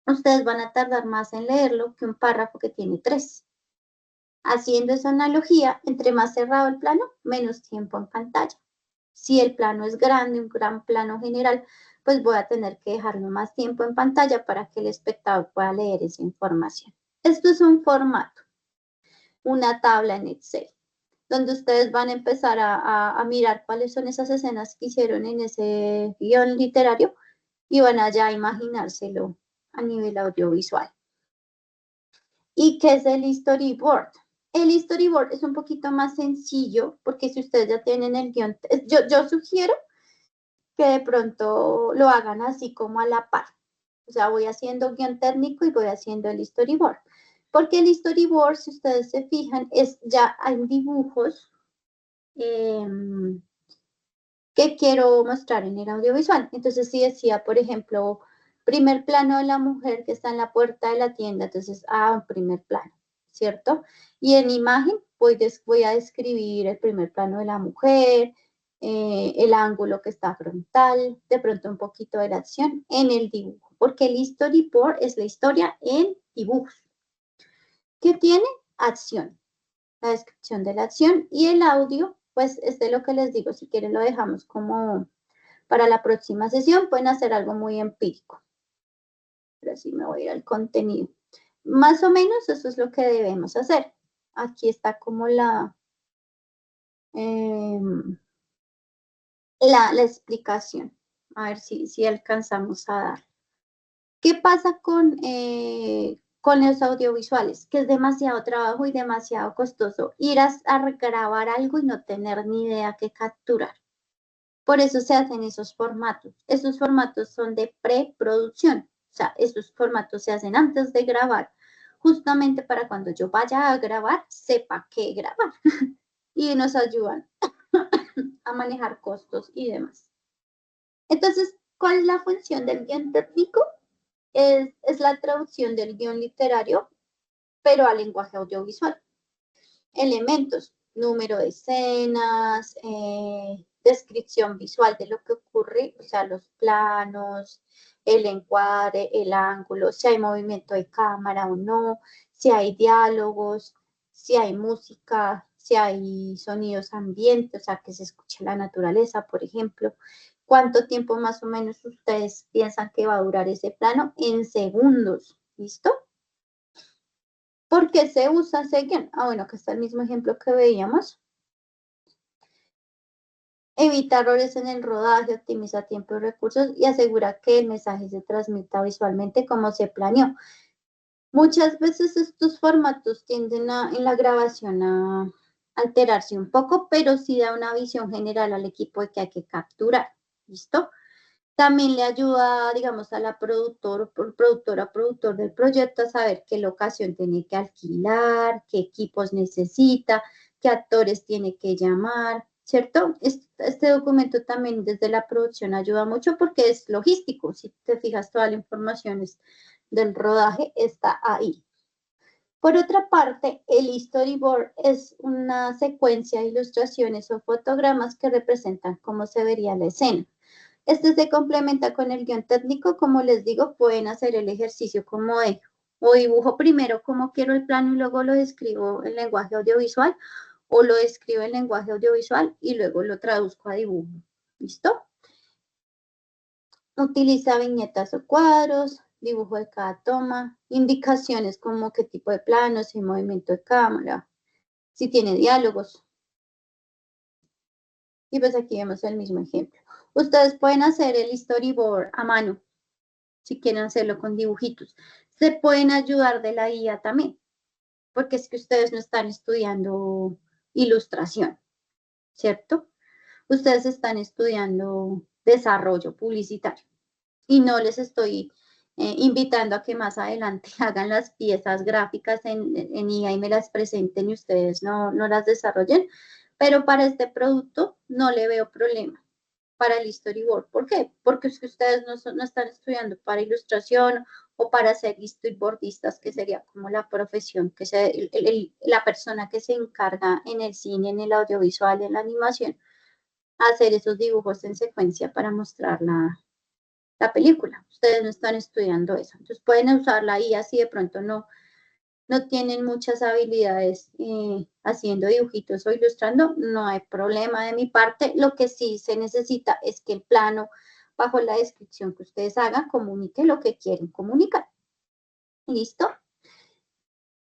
ustedes van a tardar más en leerlo que un párrafo que tiene 3. Haciendo esa analogía, entre más cerrado el plano, menos tiempo en pantalla. Si el plano es grande, un gran plano general, pues voy a tener que dejarlo más tiempo en pantalla para que el espectador pueda leer esa información. Esto es un formato, una tabla en Excel, donde ustedes van a empezar a mirar cuáles son esas escenas que hicieron en ese guión literario y van allá a imaginárselo a nivel audiovisual. ¿Y qué es el storyboard? El storyboard es un poquito más sencillo porque si ustedes ya tienen el guión, yo sugiero que de pronto lo hagan así como a la par. O sea, voy haciendo guión técnico y voy haciendo el storyboard. Porque el storyboard, si ustedes se fijan, ya hay dibujos que quiero mostrar en el audiovisual. Entonces, si decía, por ejemplo, primer plano de la mujer que está en la puerta de la tienda, entonces, un primer plano, ¿cierto? Y en imagen voy a describir el primer plano de la mujer, el ángulo que está frontal, de pronto un poquito de la acción en el dibujo, porque el storyboard es la historia en dibujos. ¿Qué tiene? Acción, la descripción de la acción y el audio, pues es de lo que les digo, si quieren lo dejamos como para la próxima sesión, pueden hacer algo muy empírico. Pero así me voy a ir al contenido. Más o menos eso es lo que debemos hacer. Aquí está como eh, la explicación. A ver si alcanzamos a dar. ¿Qué pasa con los audiovisuales? Que es demasiado trabajo y demasiado costoso ir a grabar algo y no tener ni idea qué capturar. Por eso se hacen esos formatos. Esos formatos son de preproducción. O sea, esos formatos se hacen antes de grabar, justamente para cuando yo vaya a grabar, sepa qué grabar. Y nos ayudan a manejar costos y demás. Entonces, ¿cuál es la función del guión técnico? Es la traducción del guión literario, pero al lenguaje audiovisual. Elementos, número de escenas, descripción visual de lo que ocurre, o sea, los planos, el encuadre, el ángulo, si hay movimiento de cámara o no, si hay diálogos, si hay música, si hay sonidos ambientes, o sea, que se escuche la naturaleza, por ejemplo. ¿Cuánto tiempo más o menos ustedes piensan que va a durar ese plano? En segundos, ¿listo? ¿Por qué se usa ese guión? Bueno, acá está el mismo ejemplo que veíamos. Evita errores en el rodaje, optimiza tiempo y recursos y asegura que el mensaje se transmita visualmente como se planeó. Muchas veces estos formatos tienden en la grabación a alterarse un poco, pero sí da una visión general al equipo de que hay que capturar. ¿Listo? También le ayuda, digamos, a la productor del proyecto a saber qué locación tiene que alquilar, qué equipos necesita, qué actores tiene que llamar, ¿cierto? Este documento también desde la producción ayuda mucho porque es logístico. Si te fijas, toda la información del rodaje está ahí. Por otra parte, el storyboard es una secuencia de ilustraciones o fotogramas que representan cómo se vería la escena. Este se complementa con el guión técnico, como les digo, pueden hacer el ejercicio como de, o dibujo primero cómo quiero el plano y luego lo describo en lenguaje audiovisual, o lo escribo en lenguaje audiovisual y luego lo traduzco a dibujo. ¿Listo? Utiliza viñetas o cuadros, dibujo de cada toma, indicaciones como qué tipo de planos y movimiento de cámara, si tiene diálogos. Y pues aquí vemos el mismo ejemplo. Ustedes pueden hacer el storyboard a mano, si quieren hacerlo con dibujitos. Se pueden ayudar de la guía también, porque es que ustedes no están estudiando ilustración, ¿cierto? Ustedes están estudiando desarrollo publicitario y no les estoy invitando a que más adelante hagan las piezas gráficas en IA y me las presenten y ustedes no las desarrollen, pero para este producto no le veo problema para el storyboard. ¿Por qué? Porque es que ustedes no están estudiando para ilustración o para ser storyboardistas, que sería como la profesión, la persona que se encarga en el cine, en el audiovisual, en la animación, a hacer esos dibujos en secuencia para mostrar la película. Ustedes no están estudiando eso. Entonces pueden usarla ahí así de pronto no tienen muchas habilidades haciendo dibujitos o ilustrando, no hay problema de mi parte. Lo que sí se necesita es que el plano, bajo la descripción que ustedes hagan, comunique lo que quieren comunicar. ¿Listo?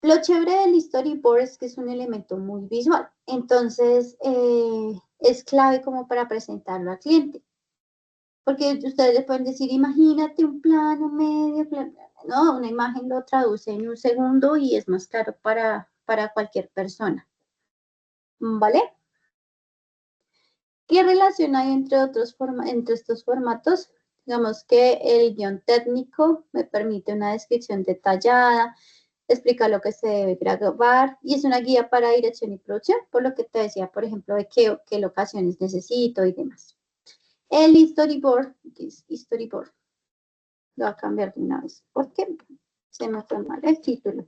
Lo chévere del storyboard es que es un elemento muy visual. Entonces, es clave como para presentarlo al cliente. Porque ustedes le pueden decir, imagínate un plano, medio plano. No, una imagen lo traduce en un segundo y es más claro para cualquier persona. ¿Vale? ¿Qué relación hay entre estos formatos? Digamos que el guión técnico me permite una descripción detallada, explica lo que se debe grabar y es una guía para dirección y producción, por lo que te decía, por ejemplo, de qué locaciones necesito y demás. El storyboard, ¿qué es storyboard? Lo voy a cambiar de una vez porque se me fue mal el título.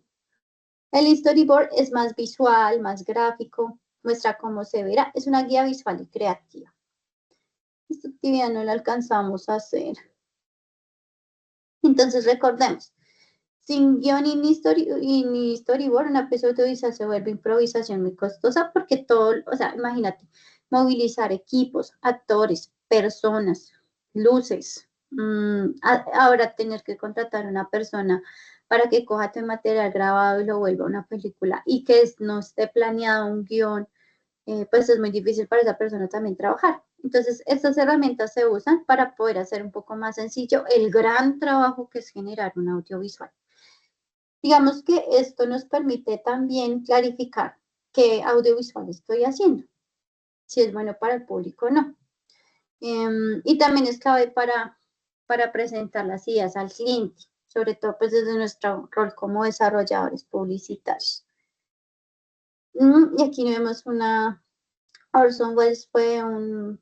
El storyboard es más visual, más gráfico, muestra cómo se verá, es una guía visual y creativa. Esta actividad no la alcanzamos a hacer. Entonces recordemos, sin guión y ni storyboard, una pieza audiovisual se vuelve improvisación muy costosa porque todo, o sea, imagínate, movilizar equipos, actores, personas, luces, ahora tener que contratar a una persona para que coja tu material grabado y lo vuelva una película y que no esté planeado un guión, pues es muy difícil para esa persona también trabajar. Entonces, estas herramientas se usan para poder hacer un poco más sencillo el gran trabajo que es generar un audiovisual. Digamos que esto nos permite también clarificar qué audiovisual estoy haciendo, si es bueno para el público o no. Y también es clave para presentar las ideas al cliente, sobre todo pues desde nuestro rol como desarrolladores publicitarios. Y aquí vemos Orson Welles fue un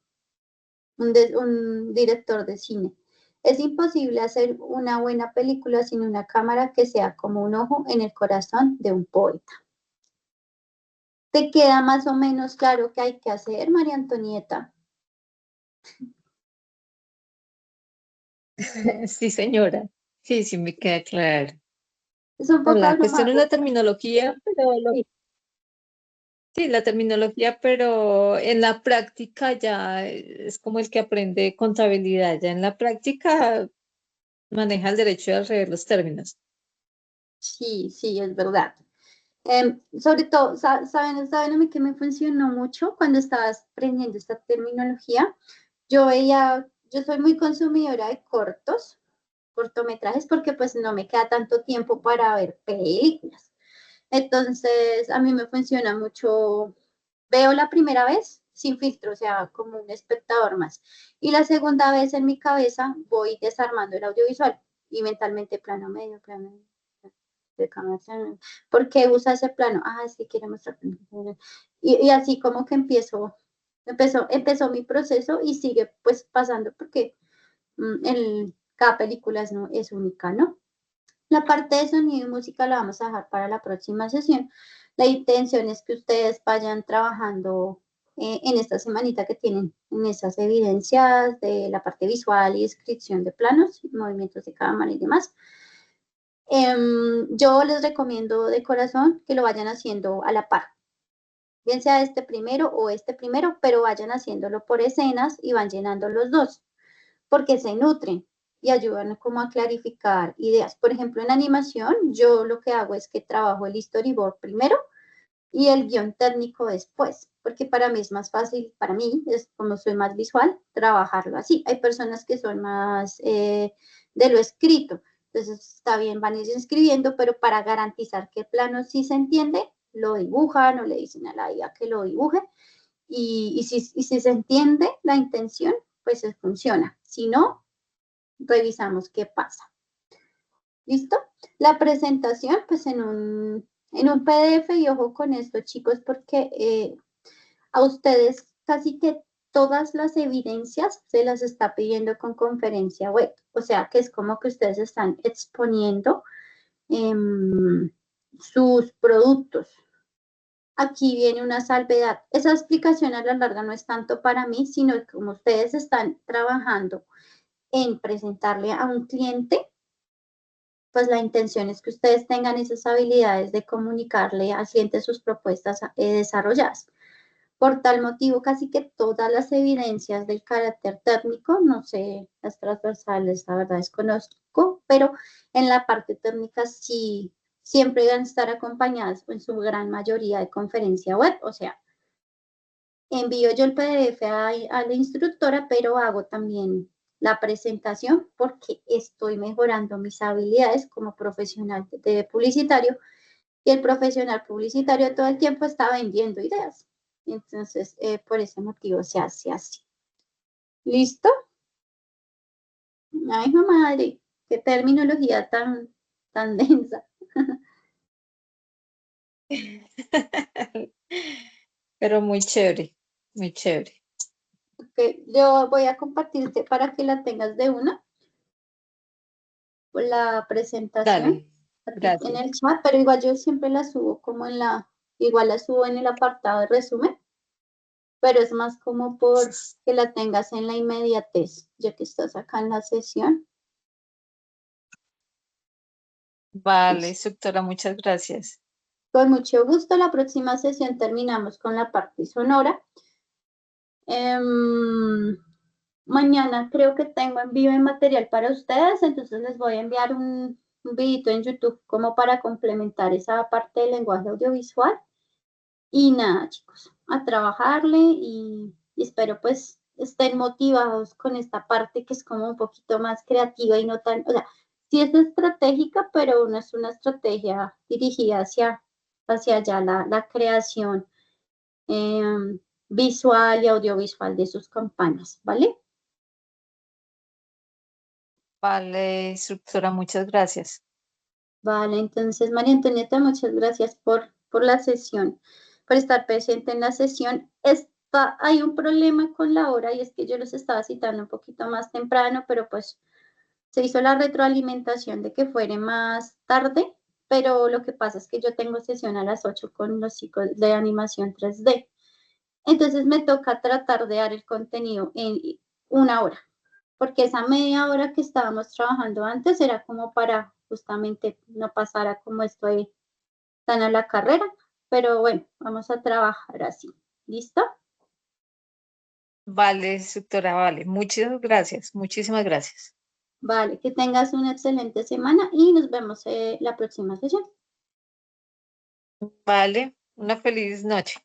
director de cine. Es imposible hacer una buena película sin una cámara que sea como un ojo en el corazón de un poeta. ¿Te queda más o menos claro qué hay que hacer, María Antonieta? Sí, señora. Sí, sí, me queda claro. Es un No, poco la cuestión es abrumador. la terminología, Sí. sí, la terminología, pero en la práctica ya es como el que aprende contabilidad. Ya en la práctica maneja el derecho de rever los términos. Sí, sí, es verdad. Sobre todo, ¿saben a mí que me funcionó mucho cuando estabas aprendiendo esta terminología? Yo soy muy consumidora de cortometrajes, porque pues no me queda tanto tiempo para ver películas. Entonces, a mí me funciona mucho. Veo la primera vez sin filtro, o sea, como un espectador más. Y la segunda vez en mi cabeza voy desarmando el audiovisual y mentalmente plano medio, de cámara. ¿Por qué usa ese plano? Ah, es que quiere mostrar. Y así como que empezó mi proceso y sigue pues pasando porque cada película es única, ¿no? La parte de sonido y música la vamos a dejar para la próxima sesión. La intención es que ustedes vayan trabajando en esta semanita que tienen en esas evidencias de la parte visual y descripción de planos, movimientos de cámara y demás. Yo les recomiendo de corazón que lo vayan haciendo a la par, bien sea este primero o este primero, pero vayan haciéndolo por escenas y van llenando los dos, porque se nutren y ayudan como a clarificar ideas. Por ejemplo, en animación, yo lo que hago es que trabajo el storyboard primero y el guión técnico después, porque para mí es más fácil, para mí, es como soy más visual, trabajarlo así. Hay personas que son más de lo escrito, entonces está bien, van a ir escribiendo, pero para garantizar que el plano sí se entiende, lo dibujan o le dicen a la IA que lo dibuje, y si se entiende la intención, pues funciona. Si no, revisamos qué pasa. ¿Listo? La presentación, pues en un PDF, y ojo con esto, chicos, porque a ustedes casi que todas las evidencias se las está pidiendo con conferencia web. O sea, que es como que ustedes están exponiendo eh, sus productos. Aquí viene una salvedad. Esa explicación a la larga no es tanto para mí, sino como ustedes están trabajando en presentarle a un cliente, pues la intención es que ustedes tengan esas habilidades de comunicarle al cliente sus propuestas desarrolladas. Por tal motivo, casi que todas las evidencias del carácter técnico, no sé, las transversales, la verdad desconozco, pero en la parte técnica sí, siempre deben estar acompañadas en su gran mayoría de conferencia web, o sea, envío yo el PDF a la instructora, pero hago también la presentación porque estoy mejorando mis habilidades como profesional de publicitario, y el profesional publicitario todo el tiempo está vendiendo ideas. Entonces, por ese motivo se hace así. ¿Listo? Ay, madre, qué terminología tan densa. Pero muy chévere, muy chévere. Okay, yo voy a compartirte para que la tengas de una, la presentación Dale, aquí en gracias. el chat, pero igual yo siempre la subo como igual la subo en el apartado de resumen, pero es más como por que la tengas en la inmediatez, ya que estás acá en la sesión. Vale, instructora, muchas gracias. Con mucho gusto, la próxima sesión terminamos con la parte sonora. Mañana creo que tengo envío de material para ustedes, entonces les voy a enviar un videito en YouTube como para complementar esa parte del lenguaje audiovisual. Y nada, chicos, a trabajarle y espero pues estén motivados con esta parte que es como un poquito más creativa y no tan, o sea, sí es estratégica, pero no es una estrategia dirigida hacia allá la creación eh, visual y audiovisual de sus campañas, ¿vale? Vale, instructora, muchas gracias. Vale, entonces María Antonieta, muchas gracias por la sesión, por estar presente en la sesión. Hay un problema con la hora y es que yo los estaba citando un poquito más temprano, pero pues se hizo la retroalimentación de que fuere más tarde, pero lo que pasa es que yo tengo sesión a las 8 con los chicos de animación 3D. Entonces me toca tratar de dar el contenido en una hora, porque esa media hora que estábamos trabajando antes era como para justamente no pasara como estoy tan a la carrera, pero bueno, vamos a trabajar así. ¿Listo? Vale, instructora, vale. Muchas gracias, muchísimas gracias. Vale, que tengas una excelente semana y nos vemos la próxima sesión. Vale, una feliz noche.